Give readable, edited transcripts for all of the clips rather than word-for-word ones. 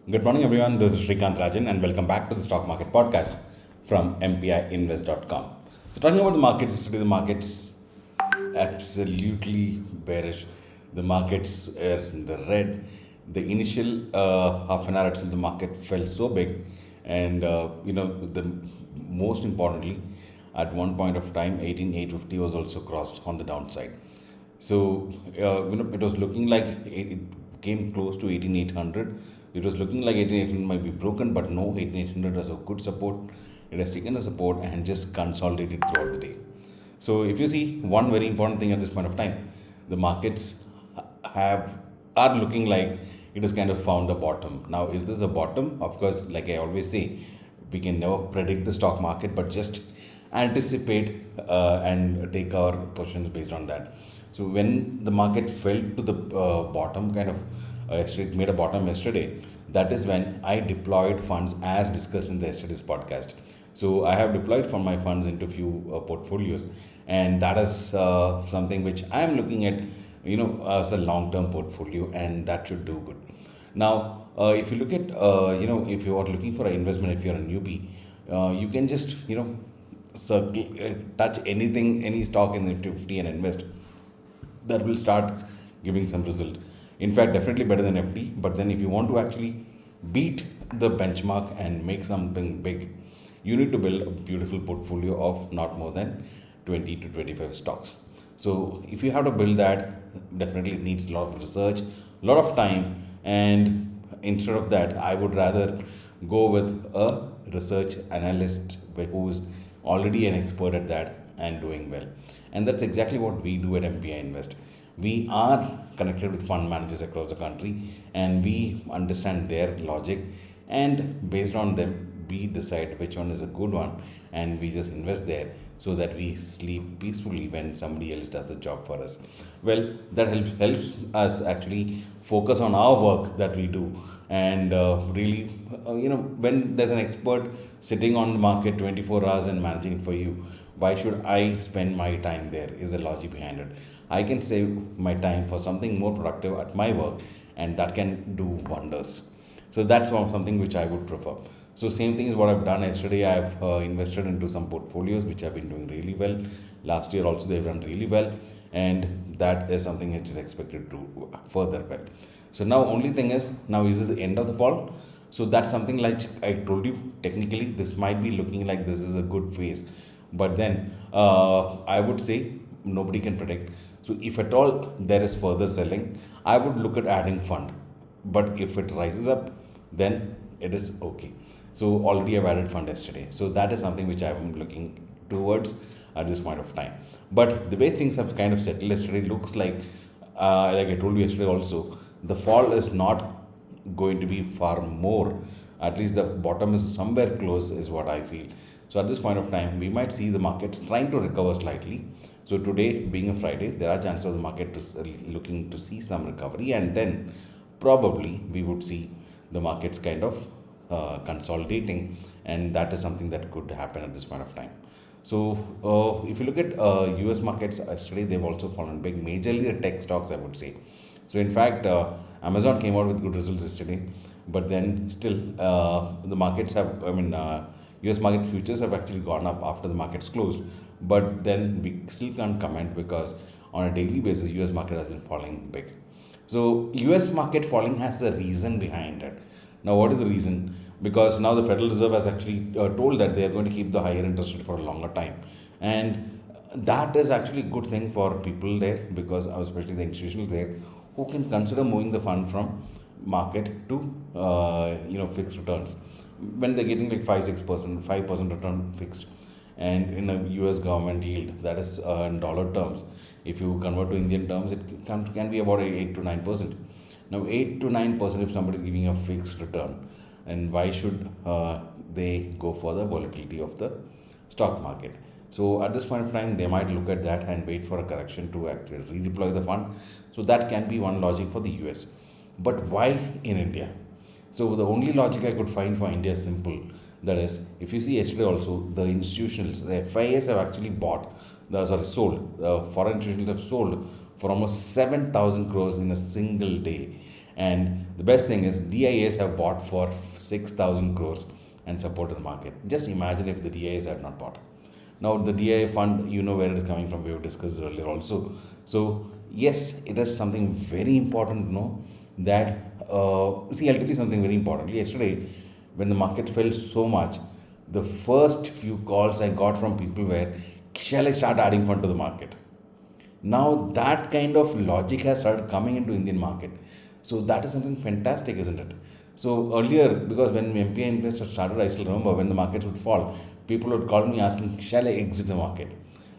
Good morning, everyone. This is Srikanth Rajan, and welcome back to the Stock Market Podcast from MPIinvest.com. So, talking about the markets, yesterday the markets absolutely bearish. The markets are in the red. The initial half an hour itself, the market fell so big, and the most importantly, at one point of time, 18,850 was also crossed on the downside. So, it was looking like it came close to 18,800. It was looking like 18,800 might be broken, but no, 18,800 was a good support. It has taken a support and just consolidated throughout the day. So, if you see one very important thing at this point of time, the markets have are looking like it has kind of found a bottom. Now, is this a bottom? Of course, like I always say, we can never predict the stock market, but just anticipate and take our positions based on that. So when the market fell to the bottom, kind of yesterday, it made a bottom yesterday. That is when I deployed funds as discussed in the yesterday's podcast. So I have deployed from my funds into few portfolios, and that is something which I am looking at, as a long-term portfolio, and that should do good. Now, if you look at, if you are looking for an investment, if you're a newbie, you can just, circle, touch anything, any stock in the Nifty 50 and invest. That will start giving some result. In fact, definitely better than FD. But then, if you want to actually beat the benchmark and make something big, you need to build a beautiful portfolio of not more than 20 to 25 stocks. So, if you have to build that, definitely it needs a lot of research, a lot of time, and instead of that, I would rather go with a research analyst who's already an expert at that and doing well. And that's exactly what we do at MPI Invest. We are connected with fund managers across the country, and we understand their logic, and based on them we decide which one is a good one, and we just invest there so that we sleep peacefully when somebody else does the job for us. Well, that helps us actually focus on our work that we do, and really, when there's an expert sitting on the market 24 hours and managing it for you, why should I spend my time there? Is the logic behind it. I can save my time for something more productive at my work, and that can do wonders. So that's something which I would prefer. So same thing is what I've done yesterday. I've invested into some portfolios which have been doing really well. Last year also they've done really well, and that is something which is expected to further well. So now only thing is, now is this the end of the fall? So that's something like I told you. Technically, this might be looking like this is a good phase, but then I would say nobody can predict. So if at all there is further selling, I would look at adding fund. But if it rises up, then it is okay. So already I've added fund yesterday. So that is something which I'm looking towards at this point of time. But the way things have kind of settled yesterday looks like I told you yesterday also, the fall is not going to be far more. At least the bottom is somewhere close, is what I feel. So at this point of time, we might see the markets trying to recover slightly. So today, being a Friday, there are chances of the market looking to see some recovery, and then probably we would see the markets kind of consolidating, and that is something that could happen at this point of time. So if you look at US markets yesterday, they've also fallen big, majorly the tech stocks, I would say. So in fact, Amazon came out with good results yesterday, but then still the markets have, US market futures have actually gone up after the markets closed, but then we still can't comment because on a daily basis, US market has been falling big. So US market falling has a reason behind it. Now, what is the reason? Because now the Federal Reserve has actually told that they are going to keep the higher interest rate for a longer time, and that is actually a good thing for people there, because especially the institutions there who can consider moving the fund from market to fixed returns when they're getting like 5-6%, 5% return fixed, and in a US government yield, that is in dollar terms. If you convert to Indian terms, it can be about 8 to 9%. Now 8 to 9%, if somebody is giving a fixed return, and why should they go for the volatility of the stock market? So at this point of time, they might look at that and wait for a correction to actually redeploy the fund. So that can be one logic for the US. But why in India? So the only logic I could find for India is simple. That is, if you see yesterday also, the institutions, the FIAs have actually sold. The foreign institutions have sold for almost 7,000 crores in a single day. And the best thing is DIAs have bought for 6,000 crores and supported the market. Just imagine if the DIAs had not bought. Now the DIA fund, you know where it is coming from. We have discussed earlier also. So yes, it is something very important to know that. See, I'll tell you something very important. Yesterday, when the market fell so much, the first few calls I got from people were, "Shall I start adding fund to the market?" Now that kind of logic has started coming into Indian market. So that is something fantastic, isn't it? So earlier, because when MPI Invest started, I still remember when the markets would fall, people would call me asking, "Shall I exit the market?"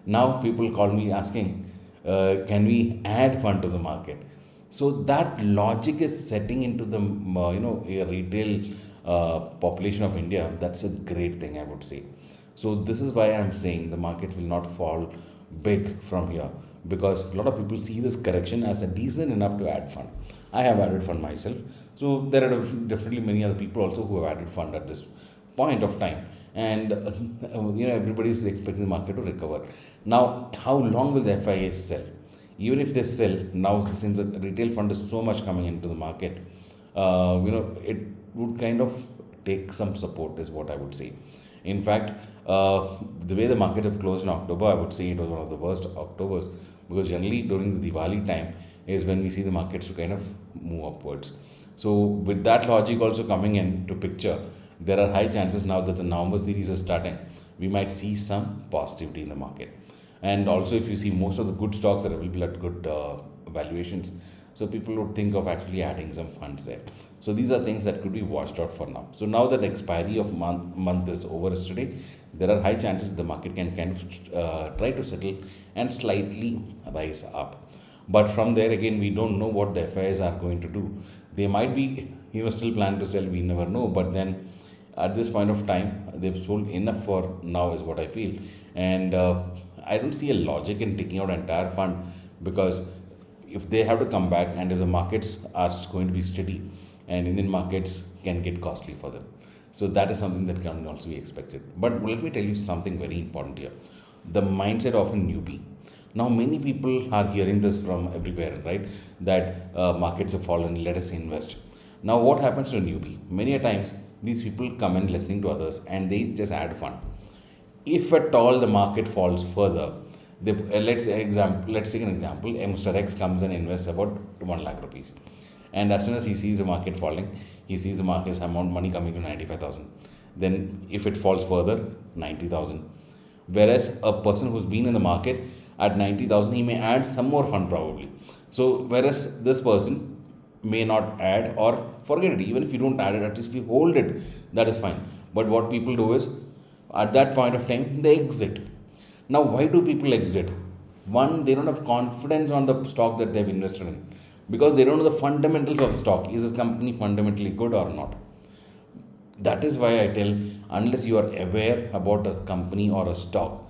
Now people call me asking, "Can we add fund to the market?" So that logic is setting into the a retail population of India. That's a great thing, I would say. So this is why I'm saying the market will not fall big from here, because a lot of people see this correction as a decent enough to add fund. I have added fund myself. So there are definitely many other people also who have added fund at this point of time. And everybody is expecting the market to recover. Now, how long will the FIAs sell? Even if they sell now, since the retail fund is so much coming into the market, it would kind of take some support, is what I would say. In fact, the way the market have closed in October, I would say it was one of the worst Octobers, because generally during the Diwali time is when we see the markets to kind of move upwards. So with that logic also coming into picture, there are high chances now that the November series is starting. We might see some positivity in the market. And also, if you see, most of the good stocks are available at good valuations. So people would think of actually adding some funds there. So these are things that could be watched out for now. So now that the expiry of month is over yesterday, there are high chances the market can kind of try to settle and slightly rise up. But from there again, we don't know what the FIs are going to do. They might be still planning to sell. We never know. But then at this point of time, they've sold enough for now, is what I feel. And I don't see a logic in taking out entire fund, because if they have to come back and if the markets are going to be steady, and Indian markets can get costly for them. So that is something that can also be expected. But let me tell you something very important here. The mindset of a newbie. Now many people are hearing this from everywhere, right? That markets have fallen, let us invest. Now what happens to a newbie? Many a times these people come in listening to others and they just add fund. If at all the market falls further, let's take an example. Mr. X comes and invests about 1 lakh rupees. And as soon as he sees the market falling, he sees his amount money coming to 95,000. Then if it falls further, 90,000. Whereas a person who's been in the market at 90,000, he may add some more fund probably. So whereas this person may not add, or forget it, even if you don't add it, at least if you hold it, that is fine. But what people do is, at that point of time, they exit. Now, why do people exit? One, they don't have confidence on the stock that they've invested in, because they don't know the fundamentals of the stock. Is this company fundamentally good or not? That is why I tell, unless you are aware about a company or a stock,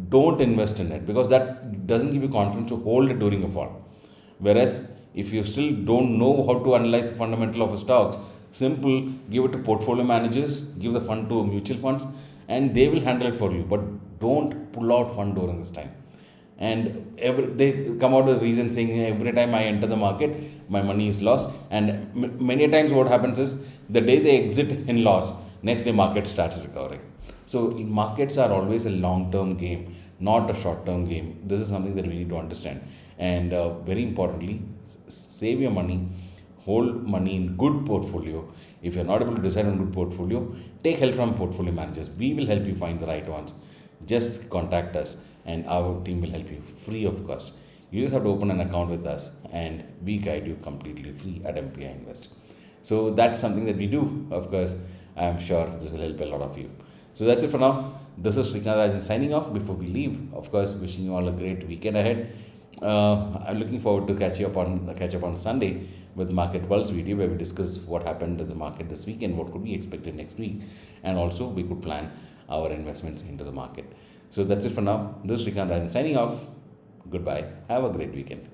don't invest in it, because that doesn't give you confidence to hold it during a fall. Whereas if you still don't know how to analyze the fundamental of a stock, simple, give it to portfolio managers, give the fund to mutual funds, and they will handle it for you. But don't pull out fund during this time. And they come out with reasons saying, every time I enter the market, my money is lost. And many times what happens is, the day they exit in loss, next day market starts recovering. So markets are always a long-term game, not a short-term game. This is something that we need to understand. And very importantly, save your money, hold money in good portfolio. If you're not able to decide on good portfolio, take help from portfolio managers. We will help you find the right ones. Just contact us and our team will help you free of cost. You just have to open an account with us and we guide you completely free at MPI Invest. So that's something that we do. Of course, I'm sure this will help a lot of you. So that's it for now. This is Srikanth signing off. Before we leave, of course, wishing you all a great weekend ahead. I'm looking forward to catch up on Sunday with Market Pulse video, where we discuss what happened in the market this week and what could be expected next week, and also we could plan our investments into the market. So that's it for now. This is Srikanth signing off. Goodbye. Have a great weekend.